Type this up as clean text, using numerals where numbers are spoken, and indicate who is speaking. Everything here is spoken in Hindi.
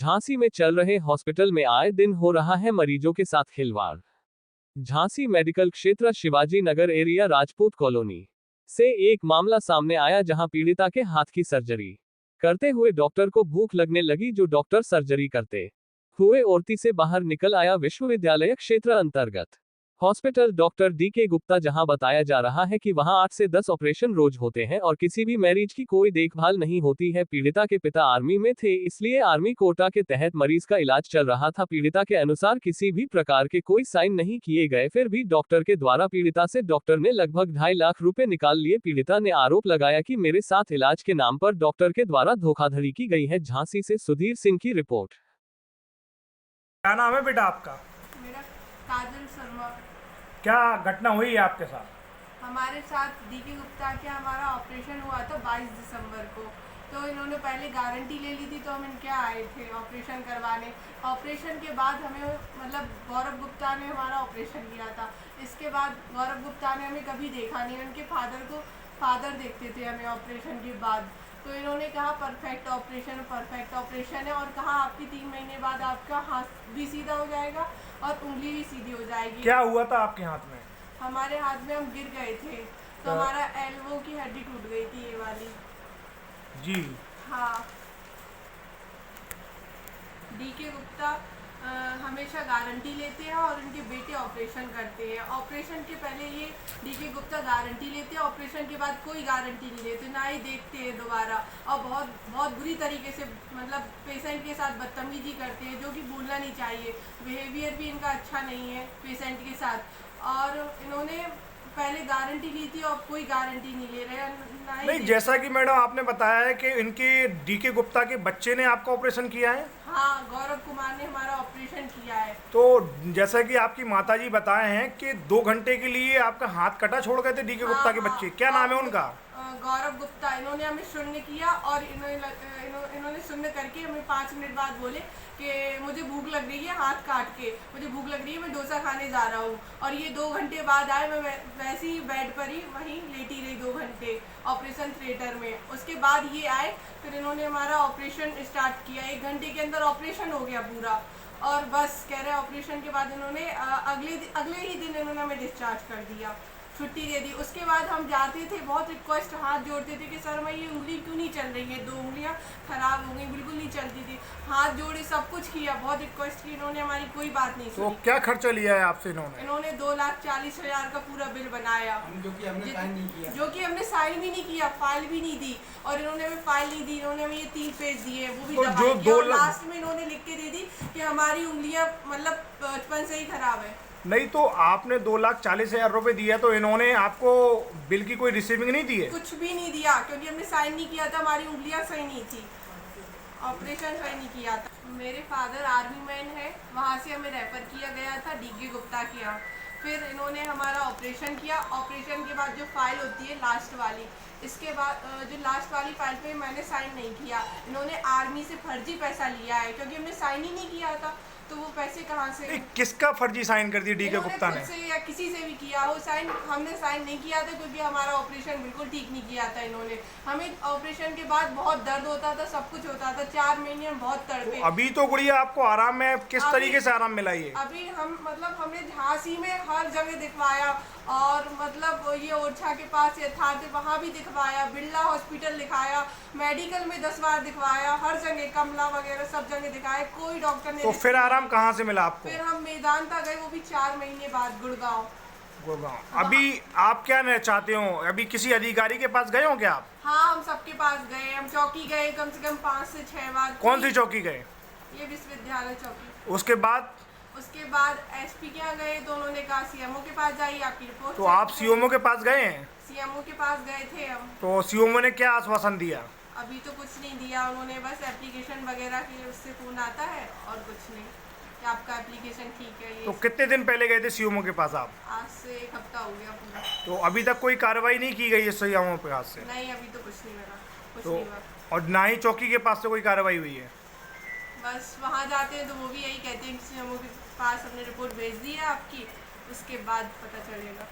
Speaker 1: झांसी में चल रहे हॉस्पिटल में आए दिन हो रहा है मरीजों के साथ खिलवाड़। झांसी मेडिकल क्षेत्र शिवाजी नगर एरिया राजपूत कॉलोनी से एक मामला सामने आया जहां पीड़िता के हाथ की सर्जरी करते हुए डॉक्टर को भूख लगने लगी। जो डॉक्टर सर्जरी करते हुए ओरती से बाहर निकल आया। विश्वविद्यालय क्षेत्र अंतर्गत हॉस्पिटल डॉक्टर डी.के. गुप्ता, जहां बताया जा रहा है कि वहां 8 से 10 ऑपरेशन रोज होते हैं और किसी भी मरीज की कोई देखभाल नहीं होती है। पीड़िता के पिता आर्मी में थे, इसलिए आर्मी कोटा के तहत मरीज का इलाज चल रहा था। पीड़िता के अनुसार किसी भी प्रकार के कोई साइन नहीं किए गए, फिर भी डॉक्टर के द्वारा पीड़िता से डॉक्टर ने लगभग 2.5 लाख रुपए निकाल लिए। पीड़िता ने आरोप लगाया कि मेरे साथ इलाज के नाम पर डॉक्टर के द्वारा धोखाधड़ी की गई है। झांसी से सुधीर सिंह की रिपोर्ट।
Speaker 2: क्या नाम है बेटा आपका?
Speaker 3: मेरा काजल शर्मा।
Speaker 2: क्या घटना हुई है आपके साथ?
Speaker 3: हमारे साथ डी.के. गुप्ता के हमारा ऑपरेशन हुआ था 22 दिसंबर को। तो इन्होंने पहले गारंटी ले ली थी, तो हम इनके आए थे ऑपरेशन करवाने। ऑपरेशन के बाद हमें मतलब गौरव गुप्ता ने हमारा ऑपरेशन किया था। इसके बाद गौरव गुप्ता ने हमें कभी देखा नहीं। उनके फादर देखते थे हमें ऑपरेशन के बाद। तो इन्होंने कहा परफेक्ट ऑपरेशन है, और कहा आपकी 3 महीने बाद आपका हाथ भी सीधा हो जाएगा और उंगली भी सीधी हो जाएगी।
Speaker 2: क्या हुआ था आपके हाथ में?
Speaker 3: हमारे हाथ में हम गिर गए थे, तो हमारा एल्बो की हड्डी टूट गई थी, ये वाली।
Speaker 2: जी
Speaker 3: हाँ। डी.के. गुप्ता हमेशा गारंटी लेते हैं और उनके बेटे ऑपरेशन करते हैं। ऑपरेशन के पहले ये डी.के. गुप्ता गारंटी लेते हैं, ऑपरेशन के बाद कोई गारंटी नहीं लेते, ना ही देखते हैं दोबारा। और बहुत बुरी तरीके से मतलब पेशेंट के साथ बदतमीजी करते हैं, जो कि भूलना नहीं चाहिए। बिहेवियर भी इनका अच्छा नहीं है पेशेंट के साथ। और इन्होंने पहले गारंटी ली थी और कोई गारंटी नहीं ले रहे हैं।
Speaker 2: नहीं, जैसा कि मैडम आपने बताया है कि इनके डी.के. गुप्ता के बच्चे ने आपका ऑपरेशन किया है।
Speaker 3: हाँ, गौरव कुमार ने हमारा ऑपरेशन किया है।
Speaker 2: तो जैसा कि आपकी माताजी बताए हैं कि 2 घंटे के लिए आपका हाथ कटा छोड़ गए थे डी.के. गुप्ता के बच्चे। क्या नाम है उनका?
Speaker 3: गौरव गुप्ता। इन्होंने हमें शून्य किया और इन्होंने शून्य करके हमें 5 मिनट बाद बोले कि मुझे भूख लग रही है, हाथ काट के मुझे भूख लग रही है, मैं डोसा खाने जा रहा हूँ। और ये 2 घंटे बाद आए। मैं वैसे ही बेड पर ही वहीं लेटी रही 2 घंटे ऑपरेशन थिएटर में। उसके बाद ये आए, फिर इन्होंने हमारा ऑपरेशन स्टार्ट किया। 1 घंटे के अंदर ऑपरेशन हो गया पूरा। और बस कह रहे ऑपरेशन के बाद इन्होंने अगले ही दिन इन्होंने हमें डिस्चार्ज कर दिया, छुट्टी दे दी। उसके बाद हम जाते थे, बहुत रिक्वेस्ट हाथ जोड़ते थे कि सर मैं ये उंगली क्यों नहीं चल रही है, 2 उंगलियां खराब हो गई, बिल्कुल नहीं चलती थी। हाथ जोड़े, सब कुछ किया, बहुत रिक्वेस्ट की, इन्होंने हमारी कोई बात नहीं सुनी।
Speaker 2: तो क्या खर्चा लिया है आपसे इन्होंने?
Speaker 3: 2,40,000 का पूरा बिल बनाया, जो कि हमने साइन भी नहीं किया, फाइल भी नहीं दी। और इन्होंने हमें फाइल नहीं दी। इन्होंने हमें ये 3 पेज दिए, वो भी दबाए दिए, और लास्ट में इन्होंने लिख के दे दी कि हमारी उंगलियां मतलब बचपन से ही खराब है।
Speaker 2: नहीं, तो आपने 2,40,000 रुपए दिया, तो इन्होंने आपको बिल की कोई रिसीविंग नहीं दी है?
Speaker 3: कुछ भी नहीं दिया, क्योंकि हमने साइन नहीं किया था, हमारी उंगलियां सही नहीं थी, ऑपरेशन सही नहीं किया था। मेरे फादर आर्मी मैन है, वहाँ से हमें रेफर किया गया था डी.के. गुप्ता के यहाँ। फिर इन्होंने हमारा ऑपरेशन किया। ऑपरेशन के बाद जो फाइल होती है लास्ट वाली, इसके बाद जो लास्ट वाली फाइल पे मैंने साइन नहीं किया। इन्होंने आर्मी से फर्जी पैसा लिया है, क्योंकि हमने साइन ही नहीं किया था, तो वो पैसे कहाँ से?
Speaker 2: किसका फर्जी साइन कर दिया डी.के. गुप्ता ने?
Speaker 3: से या किसी से भी किया हो साइन। हमने साइन नहीं किया था, क्योंकि हमारा ऑपरेशन बिल्कुल ठीक नहीं किया था इन्होंने। हमें ऑपरेशन के बाद बहुत दर्द होता था, सब कुछ होता था, 4 महीने हम बहुत तड़पे।
Speaker 2: तो अभी तो गुड़िया आपको आराम में, किस तरीके से आराम मिला ये?
Speaker 3: अभी हम मतलब हमने झांसी में हर जगह दिखवाया, और मतलब ये ओरछा के पास यथार्थ वहाँ भी दिखवाया, बिरला हॉस्पिटल दिखाया, मेडिकल में 10 बार दिखवाया, हर जगह कमला वगैरह सब जगह दिखाया, कोई डॉक्टर ने।
Speaker 2: तो फिर आराम कहाँ से मिला आपको?
Speaker 3: फिर हम मेदांता गए, वो भी 4 महीने बाद, गुड़गांव।
Speaker 2: अभी आप क्या चाहते हो? अभी किसी अधिकारी के पास गए हो क्या आप?
Speaker 3: हाँ, हम सबके पास गए, हम चौकी गए कम से कम 5 से 6 बार।
Speaker 2: कौन सी चौकी गए?
Speaker 3: ये विश्वविद्यालय चौकी।
Speaker 2: उसके बाद
Speaker 3: एसपी के यहाँ गए, तो उन्होंने कहा सीएमओ के पास जाइए, आपकी रिपोर्ट।
Speaker 2: तो आप सीएमओ के पास गए हैं?
Speaker 3: सीएमओ के पास गए थे हम।
Speaker 2: तो सीएमओ ने क्या आश्वासन दिया?
Speaker 3: अभी तो कुछ नहीं दिया उन्होंने, बस एप्लीकेशन वगैरह के उससे फोन आता है और कुछ नहीं, कि आपका एप्लीकेशन ठीक है। ये
Speaker 2: तो कितने दिन पहले गए थे सीएमओ के पास आप?
Speaker 3: आज से 1 हफ्ता हो गया पूरा।
Speaker 2: तो अभी तक कोई कार्रवाई नहीं की गई है सीएमओ के पास से?
Speaker 3: नहीं, अभी तो कुछ नहीं मिला, कुछ
Speaker 2: तो
Speaker 3: नहीं हुआ।
Speaker 2: और ना ही चौकी के पास से कोई कार्रवाई हुई है?
Speaker 3: बस वहाँ जाते हैं तो वो भी यही कहते हैं कि सीएमओ के पास हमने रिपोर्ट भेज दी है आपकी, उसके बाद पता चलेगा।